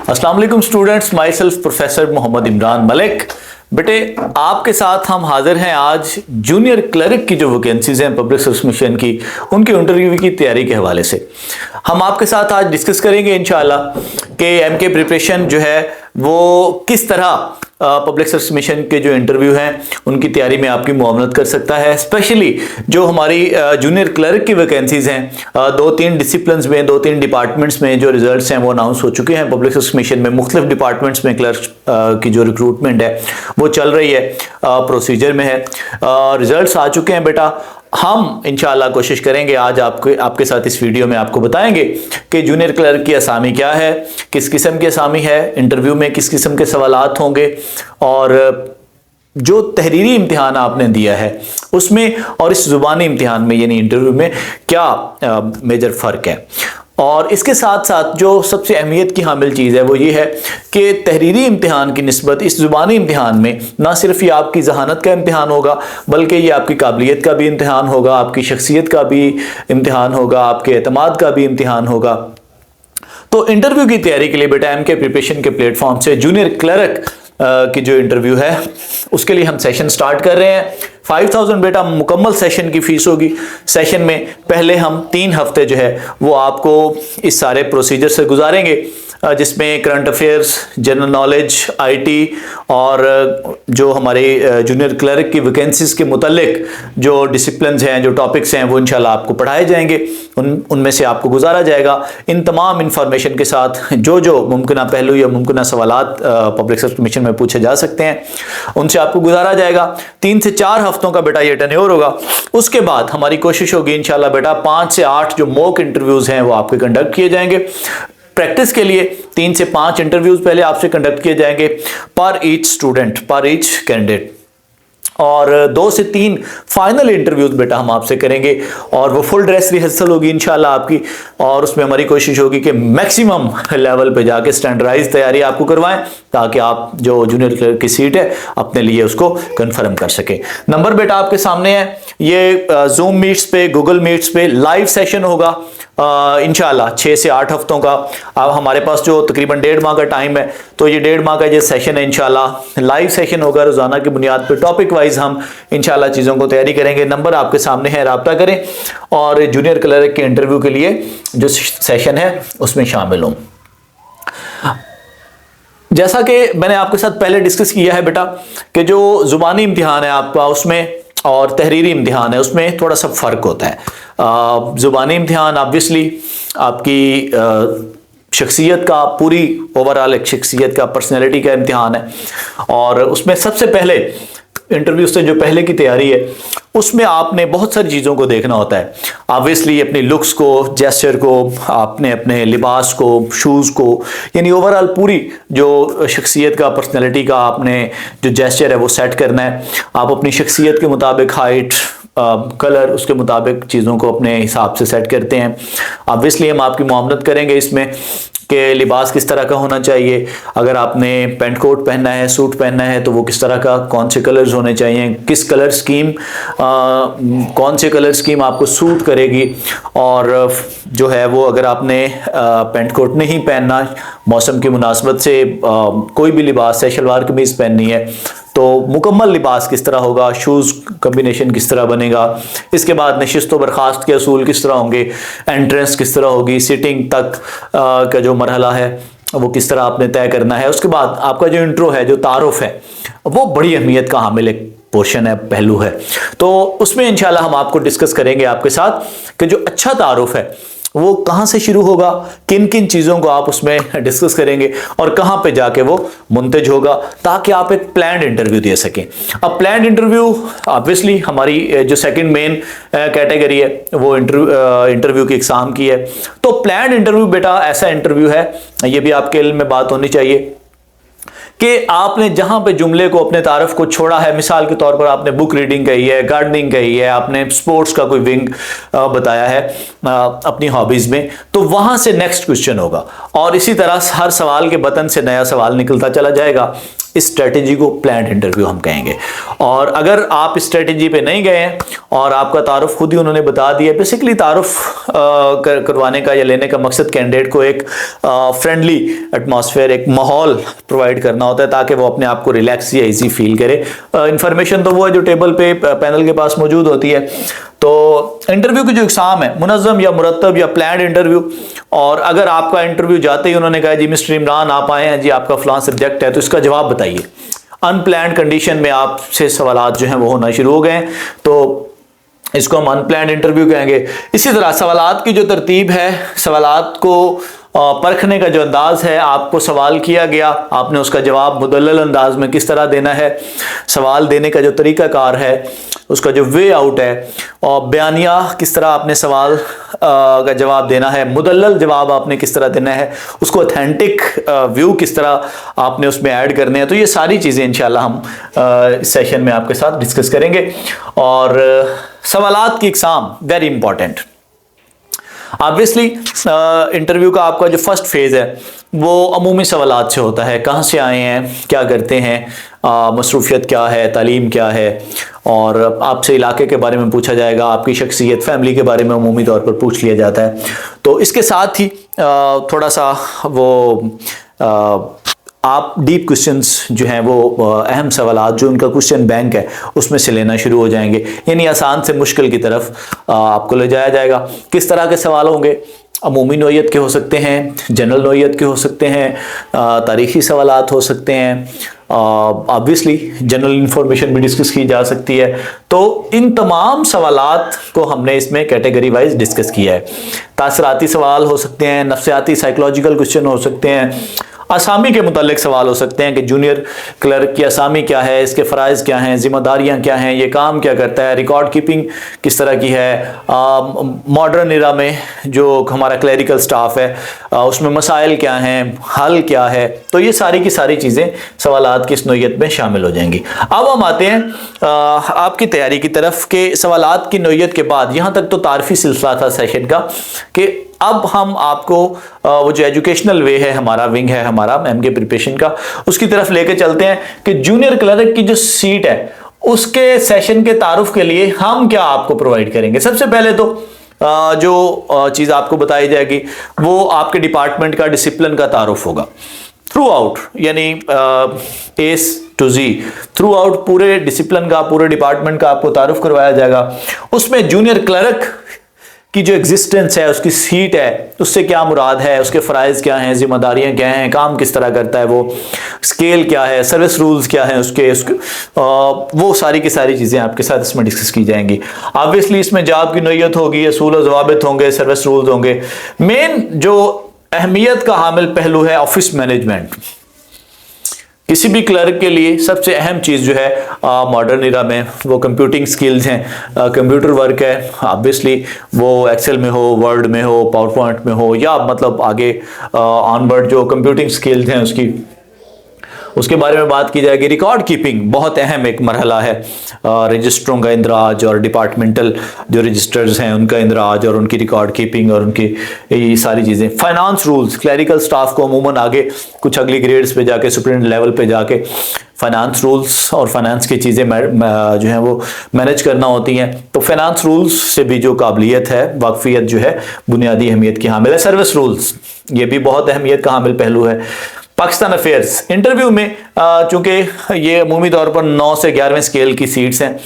अस्सलाम वालेकुम students, myself professor Mohammad Imran Malik. बेटे, आपके साथ हम हाजिर हैं आज जूनियर क्लर्क की जो वैकेंसीज हैं पब्लिक सर्विस मिशन की, उनके इंटरव्यू की तैयारी के हवाले से हम आपके साथ आज डिस्कस करेंगे इंशाल्लाह कि एमके प्रिपरेशन जो है वो किस तरह पब्लिक सर्विस मिशन के जो इंटरव्यू हैं उनकी तैयारी में आपकी मुआवनत कर सकता है। स्पेशली जो हमारी जूनियर क्लर्क की वैकेंसीज हैं, 2-3 डिसिप्लिन्स में, 2-3 डिपार्टमेंट्स में जो रिजल्ट्स हैं वो अनाउंस हो चुके हैं। पब्लिक सर्विस मिशन में मुख्तलिफ डिपार्टमेंट्स में क्लर्क की जो रिक्रूटमेंट है वो चल रही है, प्रोसीजर में है, रिजल्ट्स आ चुके हैं। बेटा, हम इंशाल्लाह कोशिश करेंगे आज आपके साथ इस वीडियो में आपको बताएंगे कि जूनियर क्लर्क की असामी क्या है, किस किस्म की असामी है, इंटरव्यू में किस किस्म के सवालात होंगे और जो तहरीरी इम्तिहान आपने दिया है उसमें और इस ज़ुबानी इम्तिहान में यानी इंटरव्यू में क्या मेजर फ़र्क है। और इसके साथ साथ जो सबसे अहमियत की हामिल चीज़ है वो ये है कि तहरीरी इम्तिहान की निस्बत इस ज़ुबानी इम्तिहान में ना सिर्फ ये आपकी जहानत का इम्तिहान होगा बल्कि ये आपकी काबिलियत का भी इम्तिहान होगा, आपकी शख्सियत का भी इम्तिहान होगा, आपके एतमाद का भी इम्तिहान होगा। तो इंटरव्यू की तैयारी के लिए बेटा एमके प्रिपरेशन के प्लेटफॉर्म से जूनियर क्लर्क की जो इंटरव्यू है उसके लिए हम सेशन स्टार्ट कर रहे हैं। 5000 बेटा मुकम्मल सेशन की फीस होगी। सेशन में पहले हम 3 हफ्ते जो है वो आपको इस सारे प्रोसीजर से गुजारेंगे जिसमें current affairs, general knowledge, IT और जो हमारे जूनियर क्लर्क की वैकेंसीज के मुतल्लिक जो डिसिप्लिन्स हैं, जो टॉपिक्स हैं वो इंशाल्लाह आपको पढ़ाए जाएंगे, उनमें से आपको गुजारा जाएगा। इन तमाम इंफॉर्मेशन के साथ जो जो मुमकिन पहलू या मुमकिन सवालात पब्लिक सर्विस मिशन में पूछे जा सकते हैं उनसे आपको गुजारा जाएगा। 3 से 4 हफ्तों का बेटा ये टेन्योर होगा। उसके बाद हमारी कोशिश होगी इंशाल्लाह बेटा 5 से 8 जो मॉक इंटरव्यूज हैं वो आपके कंडक्ट किए जाएंगे। प्रैक्टिस के लिए 3 से 5 इंटरव्यूज पहले आपसे कंडक्ट किए जाएंगे पर ईच स्टूडेंट, पर ईच कैंडिडेट, और 2 से 3 फाइनल इंटरव्यूज बेटा हम आपसे करेंगे और वो फुल ड्रेस रिहर्सल होगी इंशाल्लाह आपकी। और उसमें हमारी कोशिश होगी कि मैक्सिमम लेवल पे जाके स्टैंडर्डाइज तैयारी आपको करवाएं ताकि आप जो जूनियर क्लर्क की सीट है अपने लिए उसको कंफर्म कर सके। नंबर बेटा आपके सामने है, ये जूम मीट्स पे, गूगल मीट्स पे लाइव सेशन होगा इंशाल्लाह 6 से 8 हफ्तों का। अब हमारे पास जो तकरीबन 1.5 माह का टाइम है तो ये 1.5 माह का ये सेशन है इंशाल्लाह लाइव सेशन होगा। रोजाना की बुनियाद पे टॉपिक वाइज हम इंशाल्लाह चीज़ों को तैयारी करेंगे। नंबर आपके सामने है, राब्ता करें और जूनियर क्लर्क के इंटरव्यू के लिए जो सेशन है उसमें शामिल हों। जैसा कि मैंने आपके साथ पहले डिस्कस किया है बेटा कि जो ज़ुबानी इम्तिहान है आपका उसमें और तहरीरी इम्तिहान है उसमें थोड़ा सा फ़र्क होता है। ज़ुबानी इम्तिहान ऑब्वियसली आपकी शख्सियत का, पूरी ओवरऑल एक शख्सियत का, पर्सनैलिटी का इम्तिहान है और उसमें सबसे पहले इंटरव्यू से जो पहले की तैयारी है उसमें आपने बहुत सारी चीज़ों को देखना होता है। ऑब्वियसली अपनी लुक्स को, जेस्चर को, आपने अपने लिबास को, शूज़ को, यानी ओवरऑल पूरी जो शख्सियत का, पर्सनैलिटी का आपने जो जेस्चर है वो सेट करना है। आप अपनी शख्सियत के मुताबिक हाइट, कलर, उसके मुताबिक चीज़ों को अपने हिसाब से सेट करते हैं। ऑब्वियसली हम आपकी मुआवनत करेंगे इसमें कि लिबास किस तरह का होना चाहिए। अगर आपने पेंट कोट पहनना है, सूट पहनना है तो वो किस तरह का, कौन से कलर्स होने चाहिए, किस कलर स्कीम, कौन से कलर स्कीम आपको सूट करेगी। और जो है वो अगर आपने पेंट कोट नहीं पहनना, मौसम की मुनासबत से कोई भी लिबास है, शलवार कमीज़ पहननी है तो मुकम्मल लिबास किस तरह होगा, शूज़ कम्बिनेशन किस तरह बनेगा। इसके बाद नशिस्त व बर्खास्त के असूल किस तरह होंगे, एंट्रेंस किस तरह होगी, सिटिंग तक का जो मरहला है वो किस तरह आपने तय करना है। उसके बाद आपका जो इंट्रो है, जो तारुफ है, वो बड़ी अहमियत का हामिल एक पोर्शन है, पहलू है। तो उसमें इंशाल्लाह हम आपको डिस्कस करेंगे आपके साथ कि जो अच्छा तारुफ है वो कहाँ से शुरू होगा, किन किन चीज़ों को आप उसमें डिस्कस करेंगे और कहाँ पे जाके वो मुंतज होगा ताकि आप एक प्लान्ड इंटरव्यू दे सकें। अब प्लान्ड इंटरव्यू ऑब्वियसली हमारी जो सेकंड मेन कैटेगरी है वो इंटरव्यू की एग्ज़ाम की है। तो प्लान्ड इंटरव्यू बेटा ऐसा इंटरव्यू है, ये भी आपके इल्म में बात होनी चाहिए कि आपने जहां पे जुमले को, अपने तारफ को छोड़ा है, मिसाल के तौर पर आपने बुक रीडिंग कही है, गार्डनिंग कही है, आपने स्पोर्ट्स का कोई विंग बताया है अपनी हॉबीज में, तो वहां से नेक्स्ट क्वेश्चन होगा और इसी तरह हर सवाल के बतन से नया सवाल निकलता चला जाएगा। इस स्ट्रेटेजी को प्लान्ड इंटरव्यू हम कहेंगे। और अगर आप इस स्ट्रेटेजी पे नहीं गए हैं और आपका तारुफ खुद ही उन्होंने बता दिया, बेसिकली तारुफ करवाने का या लेने का मकसद कैंडिडेट को एक फ्रेंडली एटमॉस्फेयर, एक माहौल प्रोवाइड करना होता है ताकि वो अपने आप को रिलैक्स या इजी फील करे। इंफॉर्मेशन तो वो है जो टेबल पे पैनल के पास मौजूद होती है। तो इंटरव्यू की जो एग्जाम है मुनज़्ज़म या मुरतब या प्लान्ड इंटरव्यू, और अगर आपका इंटरव्यू जाते ही उन्होंने कहा जी मिस्टर इमरान आप आए हैं जी, आपका फलां सब्जेक्ट है, तो इसका जवाब बताइए। अनप्लान्ड कंडीशन में आपसे सवालात जो हैं वो होना शुरू हो गए, तो इसको हम अनप्लान्ड इंटरव्यू कहेंगे। इसी तरह सवालात की जो तरतीब है, सवालात को परखने का जो अंदाज है, आपको सवाल किया गया, आपने उसका जवाब मुदल्लल अंदाज में किस तरह देना है, सवाल देने का जो तरीकाकार है, उसका जो वे आउट है, और बयानिया किस तरह आपने सवाल का जवाब देना है, मुदल्लल जवाब आपने किस तरह देना है, उसको ऑथेंटिक व्यू किस तरह आपने उसमें ऐड करने हैं। तो ये सारी चीज़ें इंशाल्लाह हम इस सेशन में आपके साथ डिस्कस करेंगे। और सवालात की exam very important. Obviously interview का आपका जो फर्स्ट फेज है वो अमूमी सवालात से होता है, कहाँ से आए हैं, क्या करते हैं, मसरूफियत क्या है, तालीम क्या है, और आपसे इलाके के बारे में पूछा जाएगा, आपकी शख्सियत, फैमिली के बारे में अमूमी तौर पर पूछ लिया जाता है। तो इसके साथ ही थोड़ा सा वो आप डीप क्वेश्चंस जो हैं वो अहम सवालात जो उनका क्वेश्चन बैंक है उसमें से लेना शुरू हो जाएंगे, यानी आसान से मुश्किल की तरफ आपको ले जाया जाएगा। किस तरह के सवाल होंगे? अमूमी नौइयत के हो सकते हैं, जनरल नौइयत के हो सकते हैं, तारीखी सवालात हो सकते हैं, ऑब्वियसली जनरल इंफॉर्मेशन भी डिस्कस की जा सकती है। तो इन तमाम सवालात को हमने इसमें कैटेगरी वाइज डिस्कस किया है। तासराती सवाल हो सकते हैं, नफ्सियाती साइकोलॉजिकल क्वेश्चन हो सकते हैं, असामी के मुतालिक सवाल हो सकते हैं कि जूनियर क्लर्क की असामी क्या है, इसके फ़राइज़ क्या हैं, जिम्मेदारियां क्या हैं, ये काम क्या करता है, रिकॉर्ड कीपिंग किस तरह की है, मॉडर्न इरा में जो हमारा क्लरिकल स्टाफ है उसमें मसाइल क्या हैं, हल क्या है। तो ये सारी की सारी चीज़ें सवालात की इस नौइयत में शामिल हो जाएंगी। अब हम आते हैं आपकी तैयारी की तरफ के सवालात की नौइयत के बाद। यहाँ तक तो तारफी सिलसिला था सेशन का कि अब हम आपको वो जो एजुकेशनल वे है, हमारा विंग है हमारा एमके प्रिपरेशन का, उसकी तरफ लेके चलते हैं कि जूनियर क्लर्क की जो सीट है उसके सेशन के तारुफ के लिए हम क्या आपको प्रोवाइड करेंगे। सबसे पहले तो जो चीज़ आपको बताई जाएगी वो आपके डिपार्टमेंट का डिसिप्लिन का तारुफ होगा थ्रू आउट, यानी A to Z through out पूरे डिसिप्लिन का, पूरे डिपार्टमेंट का आपको तारुफ करवाया जाएगा। उसमें जूनियर क्लर्क की जो एग्जिस्टेंस है, उसकी सीट है, उससे क्या मुराद है, उसके फ़राइज़ क्या हैं, जिम्मेदारियां क्या हैं, काम किस तरह करता है वो, स्केल क्या है, सर्विस रूल्स क्या हैं उसके वो सारी की सारी चीज़ें आपके साथ इसमें डिस्कस की जाएंगी। ऑब्वियसली इसमें जॉब की नौइयत होगी, असूल और ज़वाबित होंगे, सर्विस रूल्स होंगे। मेन जो अहमियत का हामिल पहलू है ऑफिस मैनेजमेंट। किसी भी क्लर्क के लिए सबसे अहम चीज़ जो है मॉडर्न इरा में वो कंप्यूटिंग स्किल्स हैं, कंप्यूटर वर्क है। ऑब्वियसली वो एक्सेल में हो, वर्ड में हो, पावर पॉइंट में हो, या मतलब आगे ऑनवर्ड जो कंप्यूटिंग स्किल्स हैं उसके बारे में बात की जाएगी। रिकॉर्ड कीपिंग बहुत अहम एक मरहला है, रजिस्टरों का इंदराज और डिपार्टमेंटल जो रजिस्टर्स हैं उनका इंदराज और उनकी रिकॉर्ड कीपिंग और उनकी ये सारी चीज़ें। फाइनेंस रूल्स, क्लरिकल स्टाफ को अमूमन आगे कुछ अगली ग्रेड्स पे जाके, सुपरिटेंडेंट लेवल पे जाके फाइनेंस रूल्स और फाइनेंस की चीज़ें जो हैं वो मैनेज करना होती हैं। तो फाइनेंस रूल्स से भी जो काबिलियत है, वाकफियत जो है, बुनियादी अहमियत की हामिल है। सर्विस रूल्स ये भी बहुत अहमियत का हामिल पहलू है। पाकिस्तान अफेयर्स इंटरव्यू में चूंकि ये अमूमी तौर पर 9 से 11वें स्केल की सीट्स हैं,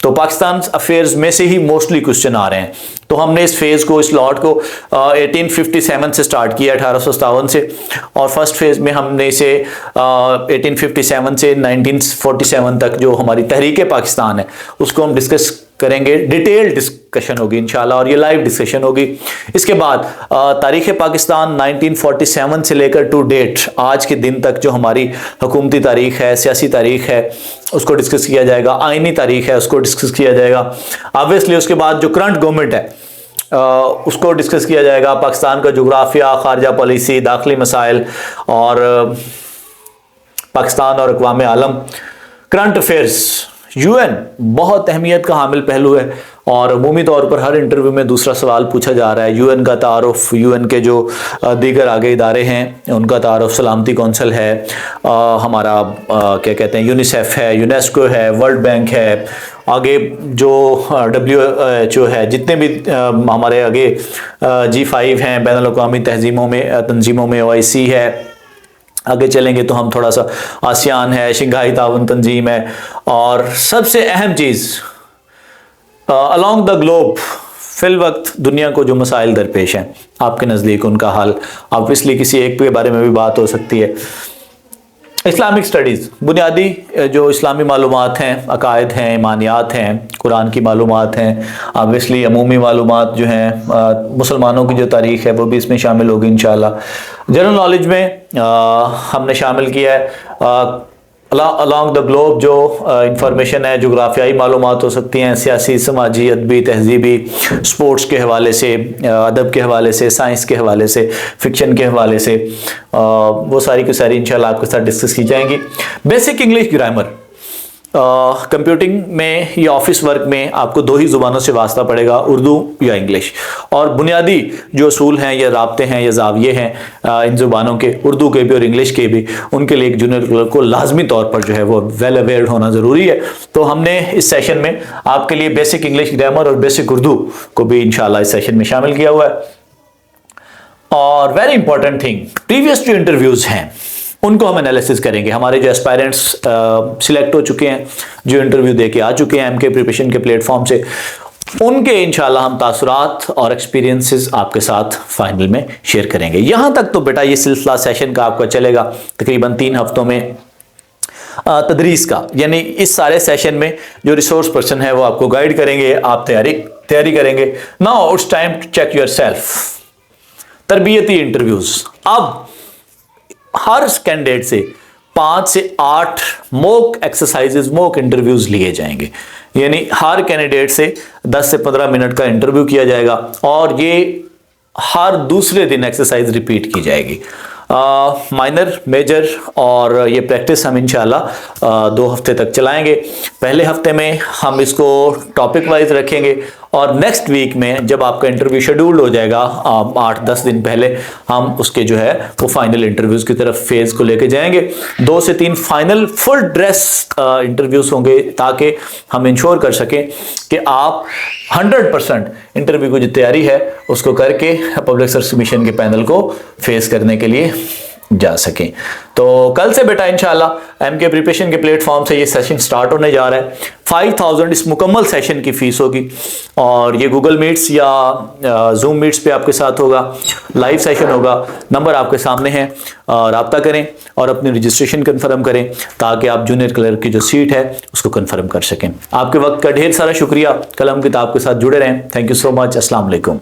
तो पाकिस्तान अफेयर्स में से ही मोस्टली क्वेश्चन आ रहे हैं। तो हमने इस फेज़ को, इस लॉट को 1857 से स्टार्ट किया, 1857 से, और फर्स्ट फेज़ में हमने इसे 1857 से 1947 तक जो हमारी तहरीक पाकिस्तान है उसको हम डिस्कस करेंगे। डिटेल डिस्कशन होगी इंशाल्लाह और ये लाइव डिस्कशन होगी। इसके बाद तारीख़ पाकिस्तान 1947 से लेकर टू डेट आज के दिन तक जो हमारी हुकूमती तारीख़ है, सियासी तारीख़ है, उसको डिस्कस किया जाएगा। आइनी तारीख़ है उसको डिस्कस किया जाएगा। ऑब्वियसली उसके बाद जो करंट गवर्नमेंट है उसको डिस्कस किया जाएगा। पाकिस्तान का जोग्राफिया, खारजा पॉलिसी, दाखिली मसाइल और पाकिस्तान और अक़वाम आलम। करंट अफेयर्स, यूएन बहुत अहमियत का हामिल पहलू है और अमूमी तौर पर हर इंटरव्यू में दूसरा सवाल पूछा जा रहा है। यूएन का तारुफ, यूएन के जो दीगर आगे इदारे हैं उनका तारुफ, सलामती कौंसिल है, हमारा क्या कहते हैं यूनिसेफ है, यूनेस्को है, वर्ल्ड बैंक है, आगे जो WHO है, जितने भी हमारे आगे G5 हैं बैनुल-अक़वामी तंजीमों में OIC है, आगे चलेंगे तो हम थोड़ा सा आसियान है, शंघाई ताउन तंजीम है, और सबसे अहम चीज़ अलॉन्ग द ग्लोब फिल वक्त दुनिया को जो मसाइल दरपेश हैं आपके नज़दीक उनका हल, ऑब्वियसली किसी एक के बारे में भी बात हो सकती है। इस्लामिक स्टडीज़, बुनियादी जो इस्लामी मालूमात हैं, अकायद हैं, ईमानियात हैं, कुरान की मालूमात हैं, ऑब्वियसली अमूमी मालूमात जो हैं, मुसलमानों की जो तारीख़ है वो भी इसमें शामिल होगी इंशाअल्लाह। जनरल नॉलेज में हमने शामिल किया है अलॉन्ग द ग्लोब जो इंफॉर्मेशन है, जोग्राफियाई मालूमात हो सकती हैं, सियासी, समाजी, अदबी, तहजीबी, स्पोर्ट्स के हवाले से, अदब के हवाले से, साइंस के हवाले से, फिक्शन के हवाले से, वो सारी की सारी इंशाल्लाह आपके साथ डिस्कस की जाएंगी। बेसिक इंग्लिश ग्रामर, कंप्यूटिंग में या ऑफिस वर्क में आपको 2 ही ज़ुबानों से वास्ता पड़ेगा, उर्दू या इंग्लिश, और बुनियादी जो असूल हैं या राब्ते हैं या जाविये हैं इन ज़ुबानों के, उर्दू के भी और इंग्लिश के भी, उनके लिए एक जूनियर क्लर्क को लाजमी तौर पर जो है वो वेल अवेयर्ड होना ज़रूरी है। तो हमने इस सेशन में आपके लिए बेसिक इंग्लिश ग्रामर और बेसिक उर्दू को भी इंशाल्लाह इस सेशन में शामिल किया हुआ है। और वेरी इंपॉर्टेंट थिंग, प्रीवियस जो इंटरव्यूज़ हैं उनको हम एनालिसिस करेंगे। हमारे जो एस्पायरेंट्स सिलेक्ट हो चुके हैं, जो इंटरव्यू दे के आ चुके हैं MK प्रिपरेशन के प्लेटफॉर्म से, उनके इंशाल्लाह हम तासुरात और एक्सपीरियंसेस आपके साथ फाइनल में शेयर करेंगे। यहाँ तक तो बेटा ये सिलसिला सेशन का आपका चलेगा तकरीबन 3 हफ्तों में तदरीस का, यानी इस सारे सेशन में जो रिसोर्स पर्सन है वो आपको गाइड करेंगे, आप तैयारी करेंगे। Now it's time to check yourself. तरबियती इंटरव्यूज, अब हर कैंडिडेट से 5 से 8 मॉक एक्सरसाइजेज, मॉक इंटरव्यूज लिए जाएंगे, यानी हर कैंडिडेट से 10 से 15 मिनट का इंटरव्यू किया जाएगा और ये हर दूसरे दिन एक्सरसाइज रिपीट की जाएगी। माइनर, मेजर और ये प्रैक्टिस हम इंशाल्लाह 2 हफ्ते तक चलाएंगे। पहले हफ्ते में हम इसको टॉपिक वाइज रखेंगे और नेक्स्ट वीक में जब आपका इंटरव्यू शेड्यूल्ड हो जाएगा 8-10 दिन पहले, हम उसके जो है वो फाइनल इंटरव्यूज की तरफ फेज को लेके जाएंगे। 2 से 3 फाइनल फुल ड्रेस इंटरव्यूज होंगे ताकि हम इंश्योर कर सकें कि आप 100% इंटरव्यू की जो तैयारी है उसको करके पब्लिक सर्विस कमीशन के पैनल को फेस करने के लिए जा सकें। तो कल से बेटा इंशाल्लाह MK प्रिपरेशन के प्लेटफॉर्म से ये सेशन स्टार्ट होने जा रहा है। 5000 इस मुकम्मल सेशन की फीस होगी और ये गूगल मीट्स या जूम मीट्स पे आपके साथ होगा, लाइव सेशन होगा। नंबर आपके सामने है, राब्ता करें और अपनी रजिस्ट्रेशन कन्फर्म करें ताकि आप जूनियर क्लर्क की जो सीट है उसको कन्फर्म कर सकें। आपके वक्त का ढेर सारा शुक्रिया। कलम किताब के साथ जुड़े रहें। Thank you so much. अस्सलाम वालेकुम।